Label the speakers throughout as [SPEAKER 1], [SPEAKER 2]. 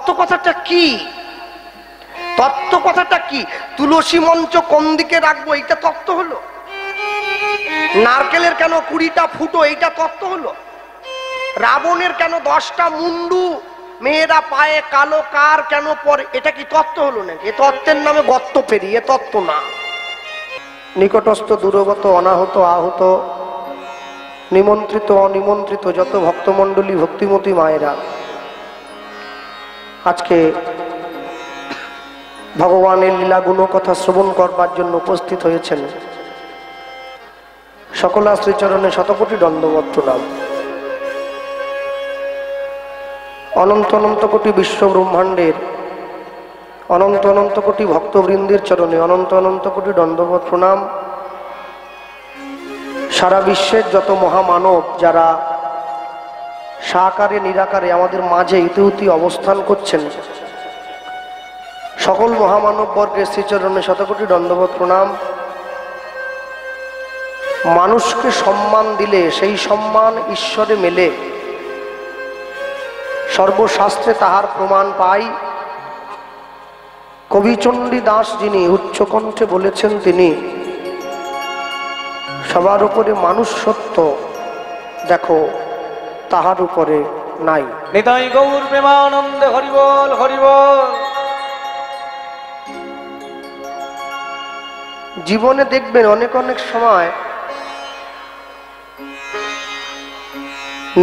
[SPEAKER 1] তত্ত্ব কথাটা কি? তত্ত্ব কথাটা কি? তুলসী মঞ্চ কোন দিকে রাখবো এইটা তত্ত্ব হলো? নারকেলের কেন 20টা ফুটো এইটা তত্ত্ব হলো? রাবণের কেন 10টা মুন্ডু, মেয়েরা পায়ে কালো কার কেন পরে, এটা কি তত্ত্ব হলো নাকি? এ তত্ত্বের নামে গর্ত ফেরি, এ তত্ত্ব না। নিকটস্থ দূরগত অনাহত আহত নিমন্ত্রিত অনিমন্ত্রিত যত ভক্তমণ্ডলী ভক্তিমতী মায়েরা আজকে ভগবানের লীলা গুণ কথা শ্রবণ করবার জন্য উপস্থিত হয়েছেন, সকলা শ্রীচরণে শতকোটি দণ্ডবৎ প্রণাম। অনন্ত অনন্ত কোটি বিশ্ব ব্রহ্মাণ্ডের অনন্ত অনন্ত কোটি ভক্তবৃন্দের চরণে অনন্ত অনন্ত কোটি দণ্ডবৎ প্রণাম। সারা বিশ্বের যত মহামানব যারা সাকারে নিরাকারে আমাদের মাঝে ইতিউতি অবস্থান করছেন, সকল মহামানব বর্গের শ্রীচরণে শতকোটি দণ্ডবৎ প্রণাম। মানুষকে সম্মান দিলে সেই সম্মান ঈশ্বরে মেলে, সর্বশাস্ত্রে তাহার প্রমাণ পাই। কবিচণ্ডী দাস যিনি উচ্চকণ্ঠে বলেছেন, তিনি সবার উপরে মানুষ সত্য, দেখো তাহার উপরে নাই।
[SPEAKER 2] নিতাই গৌর প্রেমানন্দে হরি বল হরি বল।
[SPEAKER 1] জীবনে দেখবেন অনেক অনেক সময়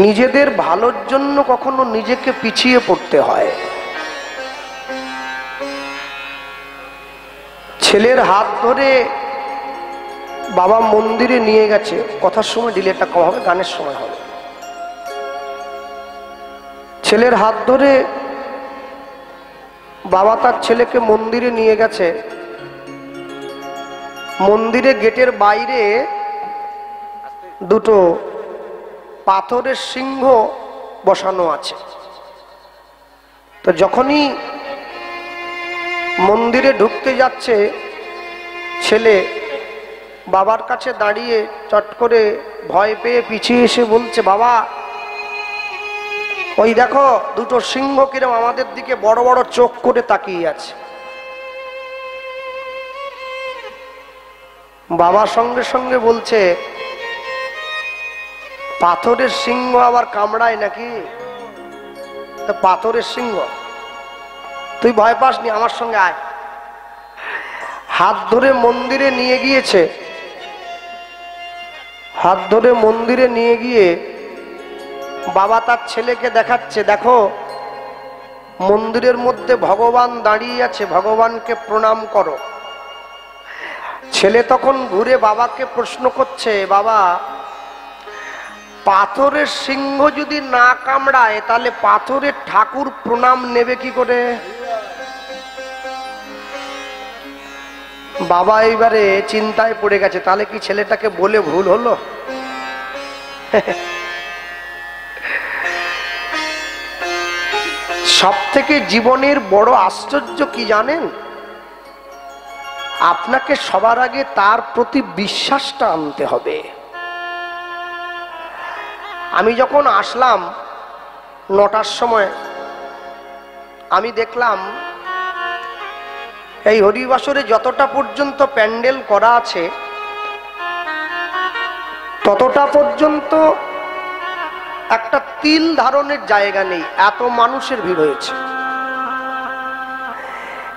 [SPEAKER 1] নিজেদের ভালোর জন্য কখনো নিজেকে পিছিয়ে পড়তে হয়। ছেলের হাত ধরে বাবা মন্দিরে নিয়ে গেছে, কথার সময় ডিলেটা কম হবে, গানের সময় হবে। ছেলের হাত ধরে বাবা তার ছেলেকে মন্দিরে নিয়ে গেছে, মন্দিরে গেটের বাইরে দুটো পাথরের সিংহ বসানো আছে। তো যখনই মন্দিরে ঢুকতে যাচ্ছে, ছেলে বাবার কাছে দাঁড়িয়ে চট করে ভয় পেয়ে পিছিয়ে এসে বলছে, বাবা ওই দেখো দুটো সিংহ কিরম আমাদের দিকে বড় বড় চোখ করে তাকিয়ে আছে। বাবা সঙ্গে সঙ্গে বলছে, পাথরের সিংহ আবার কামড়ায় নাকি? তা পাথরের সিংহ, তুই ভয় পাসনি, আমার সঙ্গে আয়। হাত ধরে মন্দিরে নিয়ে গিয়েছে, হাত ধরে মন্দিরে নিয়ে গিয়ে বাবা তার ছেলেকে দেখাচ্ছে, দেখো মন্দিরের মধ্যে ভগবান দাঁড়িয়ে আছে, ভগবানকে প্রণাম করো। ছেলে তখন ঘুরে বাবাকে প্রশ্ন করছে, বাবা পাথরের সিংহ যদি না কামড়ায় তাহলে পাথরের ঠাকুর প্রণাম নেবে কি করে? বাবা এইবারে চিন্তায় পড়ে গেছে, তাহলে কি ছেলেটাকে বলে ভুল হলো? সব থেকে জীবনের বড় আশ্চর্য কি জানেন? আপনাকে সবার আগে তার প্রতি বিশ্বাসটা আনতে হবে। আমি যখন আসলাম 9টার সময়, আমি দেখলাম এই হরিবাসরে যতটা পর্যন্ত প্যান্ডেল করা আছে ততটা পর্যন্ত একটা তিল ধারণের জায়গা নেই, এত মানুষের ভিড় হয়েছে।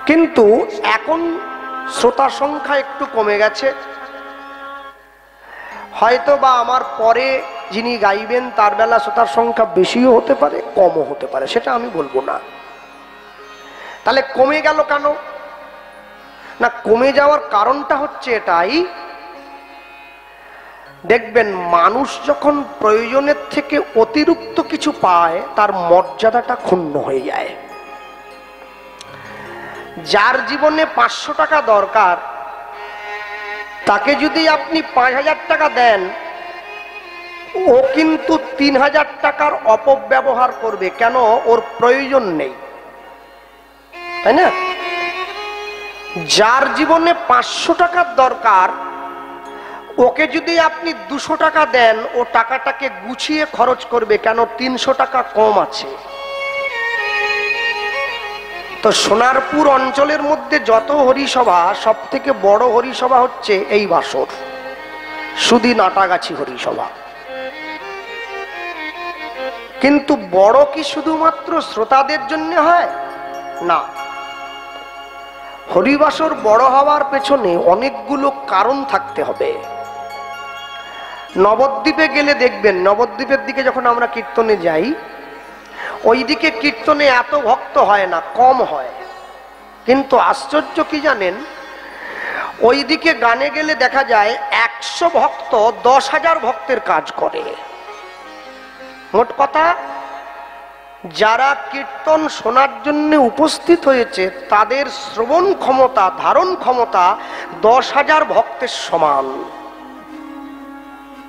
[SPEAKER 1] কিন্তু এখন শ্রোতা সংখ্যা একটু কমে গেছে, হয়তো বা আমার পরে যিনি গাইবেন তার বেলা শ্রোতার সংখ্যা বেশিও হতে পারে, কমও হতে পারে, সেটা আমি বলবো না। তাহলে কমে গেল কেন? না, কমে যাওয়ার কারণটা হচ্ছে এটাই, দেখবেন মানুষ যখন প্রয়োজনের থেকে অতিরিক্ত কিছু পায় তার মর্যাদাটা ক্ষুণ্ণ হয়ে যায়। যার জীবনে 500 টাকা দরকার, তাকে যদি আপনি 5000 টাকা দেন, ও কিন্তু 3000 টাকার অপব্যবহার করবে। কেন? ওর প্রয়োজন নেই, তাই না? যার জীবনে 500 টাকার দরকার, ওকে যদি আপনি 200 টাকা দেন, ও টাকাটাকে গুছিয়ে খরচ করবে। কেন? 300 টাকা কম আছে। তো সোনারপুর অঞ্চলের মধ্যে যত হরিসভা, সব থেকে বড় হরিসভা হচ্ছে এই বাসর সুধী নাটাগাছি হরিসভা। কিন্তু বড় কি শুধুমাত্র শ্রোতাদের জন্য হয় না, হরিবাসর বড় হওয়ার পেছনে অনেকগুলো কারণ থাকতে হবে। নবদ্বীপে গেলে দেখবেন, নবদ্বীপের দিকে যখন আমরা কীর্তনে যাই, ওইদিকে কীর্তনে এত ভক্ত হয় না, কম হয়। কিন্তু আশ্চর্য কি জানেন, ওইদিকে গানে গেলে দেখা যায় 100 ভক্ত 10,000 ভক্তের কাজ করে। মোট কথা, যারা কীর্তন শোনার জন্য উপস্থিত হয়েছে তাদের শ্রবণ ক্ষমতা, ধারণ ক্ষমতা 10,000 ভক্তের সমান।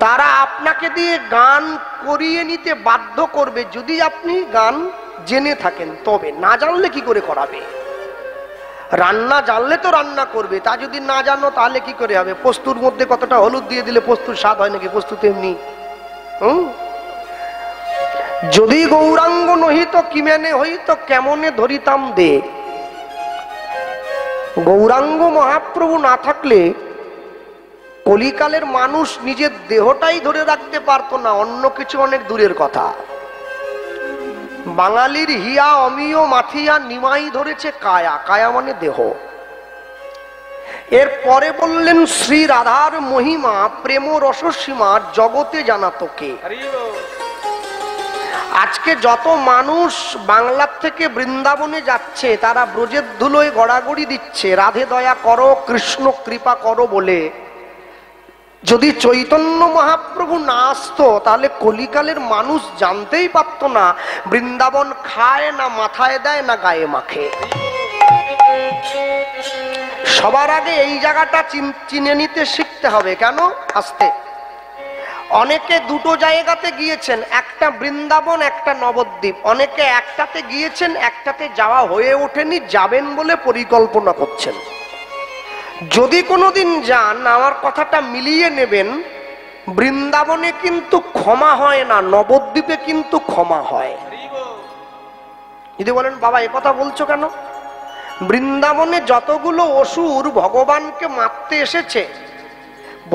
[SPEAKER 1] তারা আপনাকে দিয়ে গান করিয়ে নিতে বাধ্য করবে যদি আপনি গান জেনে থাকেন, তবে না জানলে কি করে করাবে? রান্না জানলে তো রান্না করবে, তা যদি না জানো তাহলে কি করে হবে? পোস্তুর মধ্যে কতটা হলুদ দিয়ে দিলে পোস্তুর স্বাদ হয় নাকি? পোস্ত তো এমনি। যদি গৌরাঙ্গ নহিত কিমেনে হইত কেমনে ধরিতাম দে। গৌরাঙ্গ মহাপ্রভু না থাকলে কলিকালের মানুষ নিজের দেহটাই ধরে রাখতে পারতো না, অন্য কিছু অনেক দূরের কথা। বাঙালির হিয়া অমিয় মাথিয়া নিমাই ধরেছে কায়া, কায়া মানে দেহ। এরপরে বললেন শ্রী রাধার মহিমা প্রেম রসসীমা জগতে জানা তোকে। আজকে যত মানুষ বাংলার থেকে বৃন্দাবনে যাচ্ছে, তারা ব্রজের ধুলোয় গড়াগড়ি দিচ্ছে রাধে দয়া করো, কৃষ্ণ কৃপা করো বলে। যদি চৈতন্য মহাপ্রভু না আসতো তাহলে কলিকালের মানুষ জানতেই পারতো না বৃন্দাবন খায় না মাথায় দেয় না গায়ে মাখে। সবার আগে এই জায়গাটা চিনে নিতে শিখতে হবে। কেন? আসতে অনেকে দুটো জায়গাতে গিয়েছেন, একটা বৃন্দাবন একটা নবদ্বীপ। অনেকে একটাতে গিয়েছেন, একটাতে যাওয়া হয়ে ওঠেনি, যাবেন বলে পরিকল্পনা করছেন। যদি কোনোদিন যান, আমার কথাটা মিলিয়ে নেবেন, বৃন্দাবনে কিন্তু ক্ষমা হয় না, নবদ্বীপে কিন্তু ক্ষমা হয়। যদি বলেন বাবা এ কথা বলছো কেন? বৃন্দাবনে যতগুলো অসুর ভগবানকে মারতে এসেছে,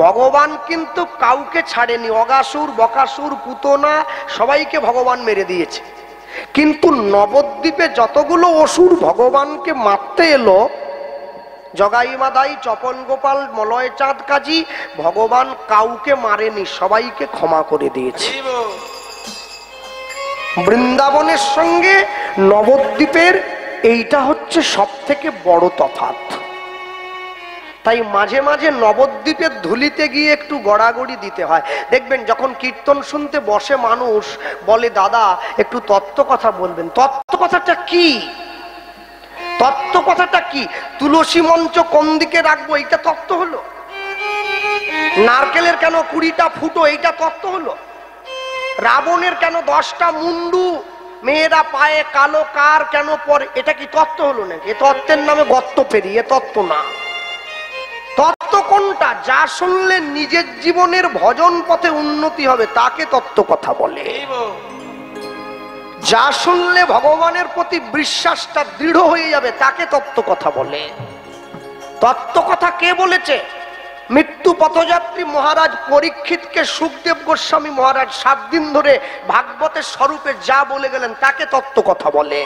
[SPEAKER 1] ভগবান কিন্তু কাউকে ছাড়েনি। অগাসুর, বকাসুর, পুতনা সবাইকে ভগবান মেরে দিয়েছে। কিন্তু নবদ্বীপে যতগুলো অসুর ভগবানকে মারতে এলো, জগাই মাদাই, চপন গোপাল, মলয় চাঁদ কাজী, ভগবান কাউকে মারেনি, সবাইকে ক্ষমা করে দিয়েছে। বৃন্দাবনের সঙ্গে নবদ্বীপের এইটা হচ্ছে সব থেকে বড় তফাৎ। তাই মাঝে মাঝে নবদ্বীপের ধুলিতে গিয়ে একটু গড়াগড়ি দিতে হয়। দেখবেন যখন কীর্তন শুনতে বসে মানুষ বলে দাদা একটু তত্ত্ব কথা বলবেন। তত্ত্ব কথাটা কি? তত্ত্ব কথাটা কি? তুলসী মঞ্চ কোন দিকে রাখবো এইটা তত্ত্ব হলো? নারকেলের কেন 20টা ফুটো এইটা তত্ত্ব হলো? রাবণের কেন 10টা মুন্ডু, মেয়েরা পায়ে কালো কার কেন পরে, এটা কি তত্ত্ব হলো নাকি? এ তত্ত্বের নামে গর্ত ফেরি, এ তত্ত্ব না। তত্ত্ব কোনটা? যা শুনলে নিজের জীবনের ভজন পথে উন্নতি হবে তাকে তত্ত্ব কথা বলে। যা শুনলে ভগবানের প্রতি বিশ্বাসটা দৃঢ় হয়ে যাবে তাকে তত্ত্ব কথা বলে। তত্ত্ব কথা কে বলেছে? মৃত্যু পথযাত্রী মহারাজ পরীক্ষিতকে সুখদেব গোস্বামী মহারাজ 7 দিন ধরে ভাগবতের স্বরূপে যা বলে গেলেন তাকে তত্ত্ব কথা বলে।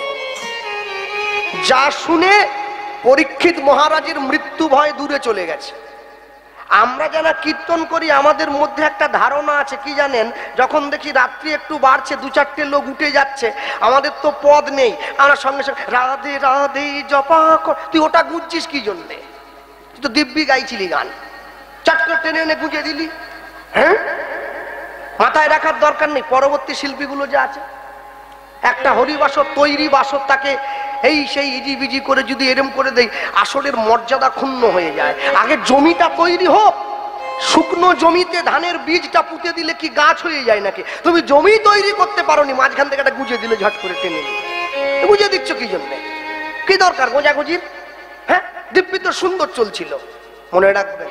[SPEAKER 1] যা শুনে পরীক্ষিত মহারাজের মৃত্যু ভয় দূরে চলে গেছে। আমরা যারা কীর্তন করি আমাদের মধ্যে একটা ধারণা আছে, কি জানেন? যখন দেখি রাত্রি একটু বাড়ছে, 2-4টে লোক উঠে যাচ্ছে, আমাদের তো পদ নেই, আমরা সঙ্গে সঙ্গে রাধে রাধে জপা কর। তুই ওটা গুঁজছিস কি জন্যে? তুই তো দিব্যি গাইছিলি গান, চট করে টেনে এনে গুঁজে দিলি। হ্যাঁ, মাথায় রাখার দরকার নেই। পরবর্তী শিল্পীগুলো যে আছে, একটা হরিবাসর তৈরি বাসর তাকে এই সেই ইজিবিজি করে যদি এরম করে দেয়, আসরের মর্যাদা ক্ষুণ্ণ হয়ে যায়। আগে জমিটা তৈরি হোক। শুকনো জমিতে ধানের বীজটা পুঁতে দিলে কি গাছ হয়ে যায় নাকি? তুমি জমি তৈরি করতে পারোনি, মাঝখান থেকে একটা গুঁজে দিলে ঝট করে টেনে নিলে। গুঁজে দিচ্ছ কি জন্যে? কি দরকার গোঁজাগুজির? হ্যাঁ, দিব্যি তো সুন্দর চলছিল। মনে রাখবেন,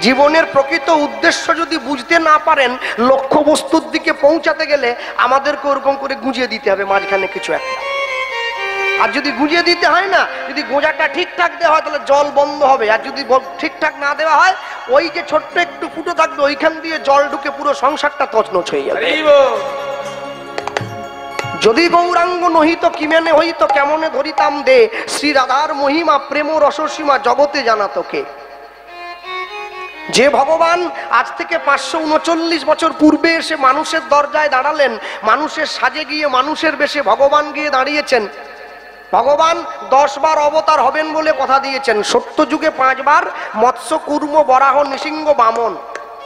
[SPEAKER 1] জীবনের প্রকৃত উদ্দেশ্য যদি বুঝতে না পারেন, লক্ষ্য বস্তুর দিকে পৌঁছাতে গেলে আমাদেরকে ওরকম করে গুঁজিয়ে দিতে হবে মাঝখানে কিছু একটা। আর যদি গুঁজে দিতে হয় না, যদি গোঁজাটা ঠিকঠাক দেওয়া হয় তাহলে জল বন্ধ হবে, আর যদি ঠিকঠাক না দেওয়া হয় ওই যে ছোট্ট একটু ফুটো থাকবে ওইখান দিয়ে জল ঢুকে পুরো সংসারটা তছনছ হয়ে যাবে। যদি গৌরাঙ্গ নহিত কিমেনে হইত কেমনে ধরিতাম দে, শ্রী রাধার মহিমা প্রেম রসসীমা জগতে জানা তোকে। যে ভগবান আজ থেকে 539 বছর পূর্বে এসে মানুষের দরজায় দাঁড়ালেন, মানুষের সাজে গিয়ে মানুষের বেশে ভগবান গিয়ে দাঁড়িয়েছেন। ভগবান 10 বার অবতার হবেন বলে কথা দিয়েছেন। সত্য যুগে 5 বার, মৎস্য কুর্ম বরাহ নৃসিংহ বামন।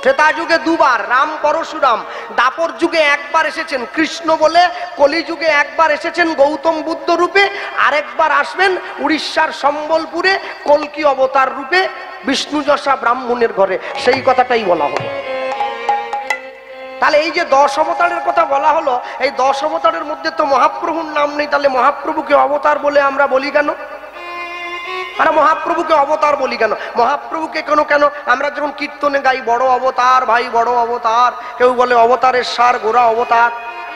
[SPEAKER 1] ত্রেতা যুগে 2 বার, রাম পরশুরাম। দাপর যুগে 1 বার এসেছেন কৃষ্ণ বলে। কলি যুগে 1 বার এসেছেন গৌতম বুদ্ধ রূপে, আরেকবার আসবেন উড়িষ্যার সম্বলপুরে কল্কি অবতার রূপে বিষ্ণু যশা ব্রাহ্মণের ঘরে। সেই কথাটাই বলা হলো। তাহলে এই যে 10 অবতারের কথা বলা হলো, এই 10 অবতারের মধ্যে তো মহাপ্রভুর নাম নেই, তাহলে মহাপ্রভুকে অবতার বলে আমরা বলি কেন? আরে মহাপ্রভুকে অবতার বলি কেন? মহাপ্রভুকে কেন কেন আমরা যখন কীর্তনে গাই বড় অবতার ভাই বড় অবতার, কেউ বলে অবতারের সার গোরা অবতার।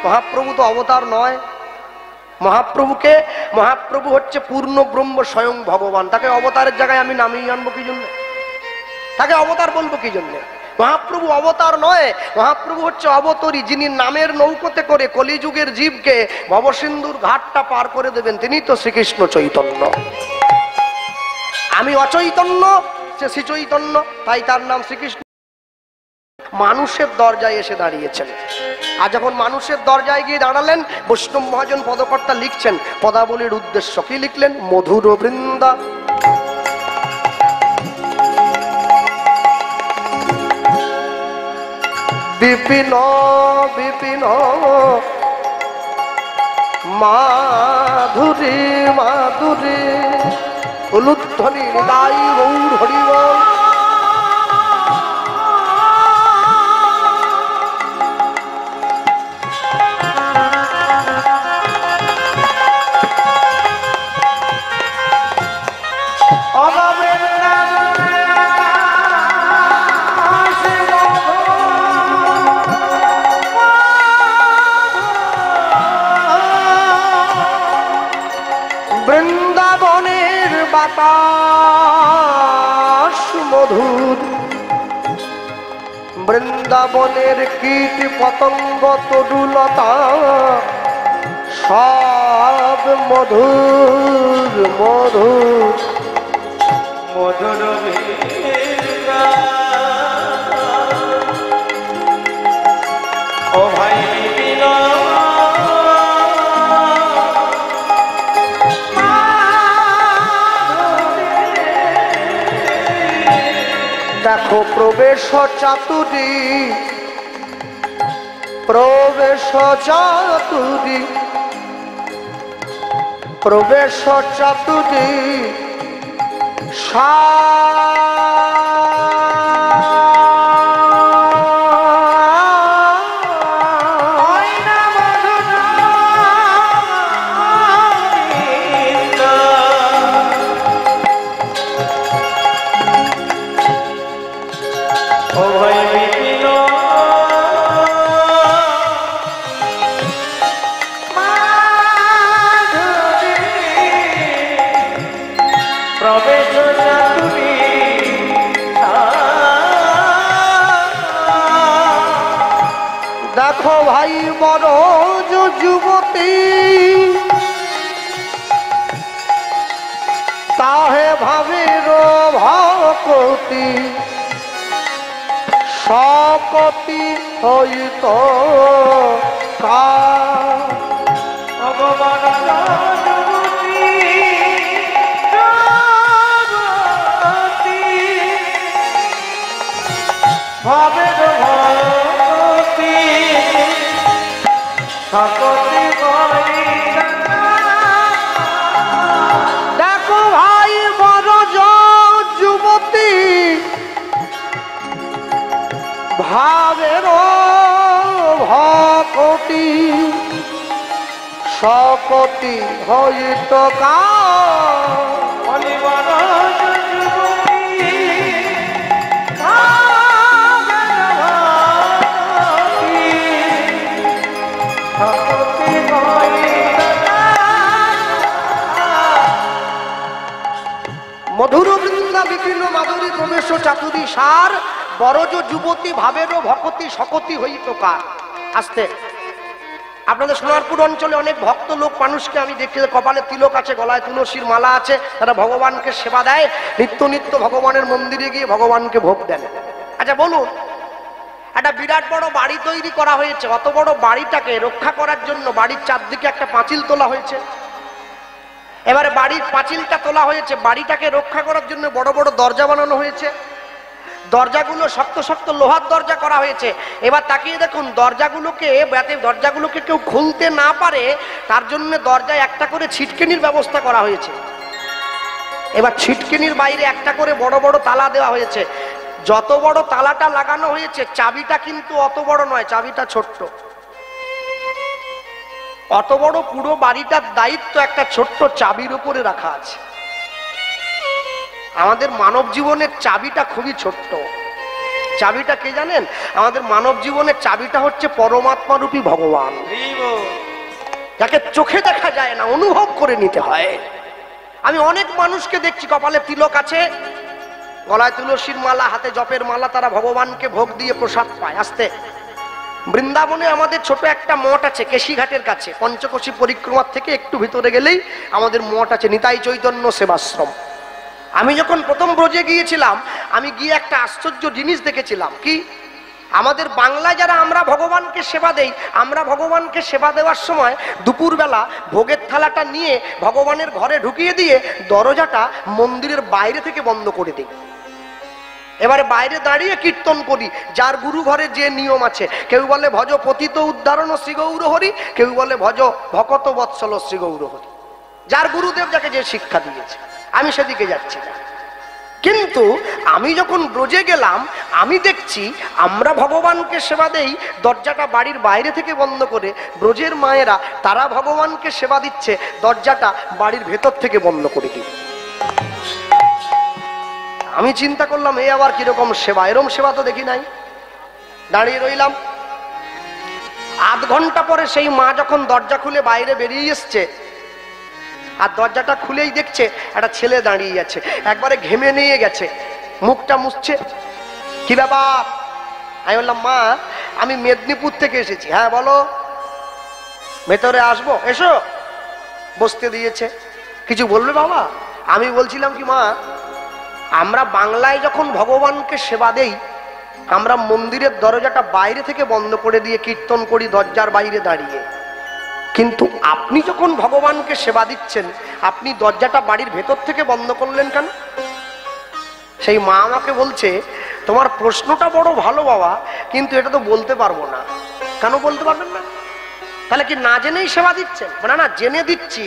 [SPEAKER 1] মহাপ্রভু তো অবতার নয়। মহাপ্রভু হচ্ছে পূর্ণ ব্রহ্ম স্বয়ং ভগবান। তাকে অবতারের জায়গায় আমি নামিয়ে আনবো কি জন্য? তাকে অবতার বলবো কি জন্য? মহাপ্রভু অবতার নয়, মহাপ্রভু হচ্ছে অবতরী, যিনি নামের নৌকোতে করে কলিযুগের জীবকে ভবসিন্ধুর ঘাটটা পার করে দেবেন। তিনি তো শ্রীকৃষ্ণ চৈতন্য। আমি অচৈতন্য, সে শ্রী চৈতন্য, তাই তার নাম শ্রীকৃষ্ণ। মানুষের দরজায় এসে দাঁড়িয়েছেন। আর যখন মানুষের দরজায় গিয়ে দাঁড়ালেন, বৈষ্ণব মহাজন পদকর্তা লিখছেন পদাবলীর উদ্দেশ্য। কি লিখলেন? মধুর বৃন্দা বিপিন বিপিন মাধুরী মাধুরী উলুধ্বনি হৃদয় গৌর হরিবল। বৃন্দাবনের বাতাস মধুর, বৃন্দাবনের কীট পতঙ্গ তরুলতা সব মধুর মধুর
[SPEAKER 2] মধুর ও ভাই বিপিন
[SPEAKER 1] দেখো প্রবেশ চাতুরী প্রবেশ চাতুরী প্রবেশ চাতুরী দেখো ভাই বড় যুবতী তাহে ভাবের ভকতি সকতি হইত
[SPEAKER 2] ভগবান ভাবের ভক্তি সকতি
[SPEAKER 1] দেখো ভাই বড় যুবতী ভাবের ভকতি সকতি হইত করিল মাধুরী প্রবেশ চাতুরী সার, বরজ যুবতী ভাবেরও ভকতি শকতি হইত কার। আস্তে, আপনাদের সোনারপুর অঞ্চলে অনেক ভক্ত লোক মানুষকে আমি দেখি, কপালে তিলক আছে, গলায় তুলসীর মালা আছে, তারা ভগবানকে সেবা দেয়, নিত্য নিত্য ভগবানের মন্দিরে গিয়ে ভগবানকে ভোগ দেন। আচ্ছা বলুন, একটা বিরাট বড় বাড়ি তৈরি করা হয়েছে, অত বড় বাড়িটাকে রক্ষা করার জন্য বাড়ির চারদিকে একটা পাঁচিল তোলা হয়েছে। এবারে বাড়ির পাঁচিলটা তোলা হয়েছে, বাড়িটাকে রক্ষা করার জন্য বড় বড় দরজা বানানো হয়েছে, দরজাগুলো শক্ত শক্ত লোহার দরজা করা হয়েছে। এবার তাকিয়ে দেখুন, দরজাগুলোকে যাতে দরজাগুলোকে কেউ খুলতে না পারে তার জন্য দরজায় একটা করে ছিটকিনির ব্যবস্থা করা হয়েছে। এবার ছিটকিনির বাইরে একটা করে বড় বড় তালা দেওয়া হয়েছে। যত বড় তালাটা লাগানো হয়েছে, চাবিটা কিন্তু অত বড় নয়, চাবিটা ছোট্ট। অত বড় পুরো বাড়িটার দায়িত্ব একটা ছোট্ট চাবির উপরে রাখা আছে। আমাদের মানব জীবনের চাবিটা খুবই ছোট্ট। চাবিটা কে জানেন? আমাদের মানব জীবনের চাবিটা হচ্ছে পরমাত্মা রূপী ভগবান, যাকে চোখে দেখা যায় না, অনুভব করে নিতে হয়। আমি অনেক মানুষকে দেখছি কপালে তিলক আছে, গলায় তুলসীর মালা, হাতে জপের মালা, তারা ভগবানকে ভোগ দিয়ে প্রসাদ পায়। আসতে, বৃন্দাবনে আমাদের ছোট একটা মঠ আছে কেশিঘাটের কাছে, পঞ্চকোশী পরিক্রমার থেকে একটু ভিতরে গেলেই আমাদের মঠ আছে, নিতাই চৈতন্য সেবাশ্রম। আমি যখন প্রথম ব্রজে গিয়েছিলাম, আমি গিয়ে একটা আশ্চর্য জিনিস দেখেছিলাম। কি? আমাদের বাংলায় যারা আমরা ভগবানকে সেবা দেই, আমরা ভগবানকে সেবা দেওয়ার সময় দুপুরবেলা ভোগের থালাটা নিয়ে ভগবানের ঘরে ঢুকিয়ে দিয়ে দরজাটা মন্দিরের বাইরে থেকে বন্ধ করে দিই। এবারে বাইরে দাঁড়িয়ে কীর্তন করি, যার গুরু ঘরে যে নিয়ম আছে। কেউ বলে ভজ পতিত উদ্ধারণ শ্রী গৌর হরি, কেউ বলে ভজ ভকত বৎসল শ্রী গৌর হরি, যার গুরুদেব যাকে যে শিক্ষা দিয়েছে। আমি সেদিকে যাচ্ছি না, কিন্তু আমি যখন ব্রজে গেলাম, আমি দেখছি আমরা ভগবানকে সেবা দেই, দরজাটা বাড়ির বাইরে থেকে বন্ধ করে ব্রজের মায়েরা তারা ভগবানকে সেবা দিচ্ছে, দরজাটা বাড়ির ভেতর থেকে বন্ধ করে দিই। আমি চিন্তা করলাম, এই আবার কিরকম সেবা? এরম সেবা তো দেখি নাই। দাঁড়িয়ে রইলাম। আধ ঘন্টা পরে সেই মা যখন দরজা খুলে বাইরে বেরিয়ে এসছে, আর দরজাটা খুলেই দেখছে একটা ছেলে দাঁড়িয়ে আছে, একবারে ঘেমে নিয়ে গেছে, মুখটা মুছছে। কি ব্যাপার? আমি বললাম, মা আমি মেদিনীপুর থেকে এসেছি। হ্যাঁ বলো, ভেতরে আসবো? এসো। বসতে দিয়েছে। কিছু বলবে বাবা? আমি বলছিলাম কি, মা আমরা বাংলায় যখন ভগবানকে সেবা দেই, আমরা মন্দিরের দরজাটা বাইরে থেকে বন্ধ করে দিয়ে কীর্তন করি দরজার বাইরে দাঁড়িয়ে, কিন্তু আপনি যখন ভগবানকে সেবা দিচ্ছেন, আপনি দরজাটা বাড়ির ভেতর থেকে বন্ধ করলেন কেন? সেই মা আমাকে বলছে, তোমার প্রশ্নটা বড় ভালো বাবা, কিন্তু এটা তো বলতে পারবো না। কেন বলতে পারবেন না? তাহলে কি না জেনেই সেবা দিচ্ছেন? না না, জেনে দিচ্ছি।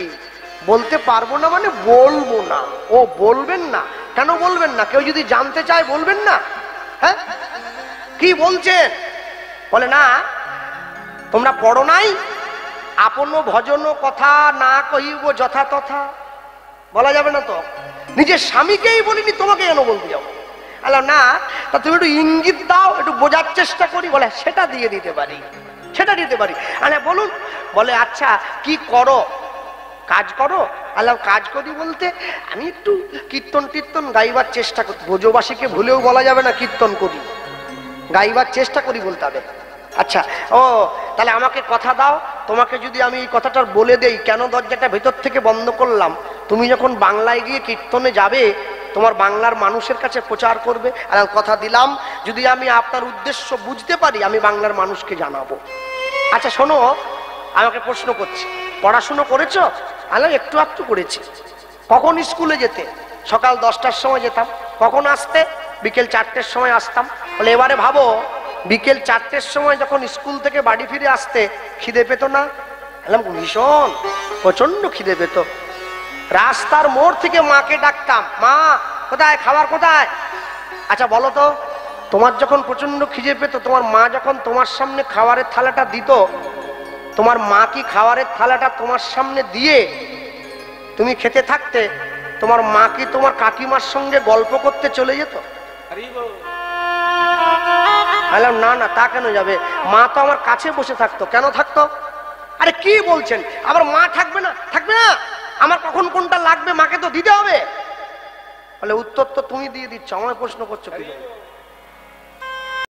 [SPEAKER 1] বলতে পারবো না মানে বলবো না। ও বলবেন না? কেন বলবেন না? কেউ যদি জানতে চায় বলবেন না? হ্যাঁ, কি বলছেন? বলে না, তোমরা পড়ো নাই, আপন ভজন কথা না কহিব যথা তথা। বলা যাবে না তো? নিজের স্বামীকেই বলিনি, তোমাকে কেন বলতে যাবো? আলো না, তা তুমি একটু ইঙ্গিত দাও, একটু বোঝার চেষ্টা করি। বলে সেটা দিয়ে দিতে পারি, সেটা দিতে পারি। আরে বলুন। বলে আচ্ছা কি করো? কাজ করো? আল্লাহ কাজ করি বলতে আমি একটু কীর্তন টীর্তন গাইবার চেষ্টা করি। ব্রজবাসীকে ভুলেও বলা যাবে না কীর্তন করি, গাইবার চেষ্টা করি বলতে হবে। আচ্ছা, ও তাহলে আমাকে কথা দাও, তোমাকে যদি আমি এই কথাটা বলে দেই কেন দরজাটা ভেতর থেকে বন্ধ করলাম, তুমি যখন বাংলায় গিয়ে কীর্তনে যাবে, তোমার বাংলার মানুষের কাছে প্রচার করবে। আর কথা দিলাম, যদি আমি আপনার উদ্দেশ্য বুঝতে পারি, আমি বাংলার মানুষকে জানাবো। আচ্ছা শোনো, আমাকে প্রশ্ন করছি, পড়াশুনো করেছো? আলো একটু একটু করেছি। কখন স্কুলে যেতে? সকাল 10টার সময় যেতাম। কখন আসতে? বিকেল 4টের সময় আসতাম। বলে এবারে ভাবো, বিকেল 4টের সময় যখন স্কুল থেকে বাড়ি ফিরে আসতে খিদে পেত না? ভীষণ, প্রচন্ড খিদে পেত। রাস্তার মোড় থেকে মাকে ডাকতাম, মা কোথায়, খাবার কোথায়? আচ্ছা বলো তো, তোমার যখন প্রচন্ড খিদে পেত, তোমার মা যখন তোমার সামনে খাবারের থালাটা দিত, তোমার মা কি খাবারের থালাটা তোমার সামনে দিয়ে তুমি খেতে থাকতে, তোমার মা কি তোমার কাকিমার সঙ্গে গল্প করতে চলে যেত? না না, তা কেন যাবে? মা তো আমার কাছে বসে থাকতো। কেন থাকতো? আরে কি বলছেন? আবার মা থাকবে না? থাকবে না? আমার কখন কোনটা লাগবে মাকে তো দিতে হবে। বলে উত্তর তো তুমি দিয়ে দিচ্ছ, আমায় প্রশ্ন করছো কি জন্য?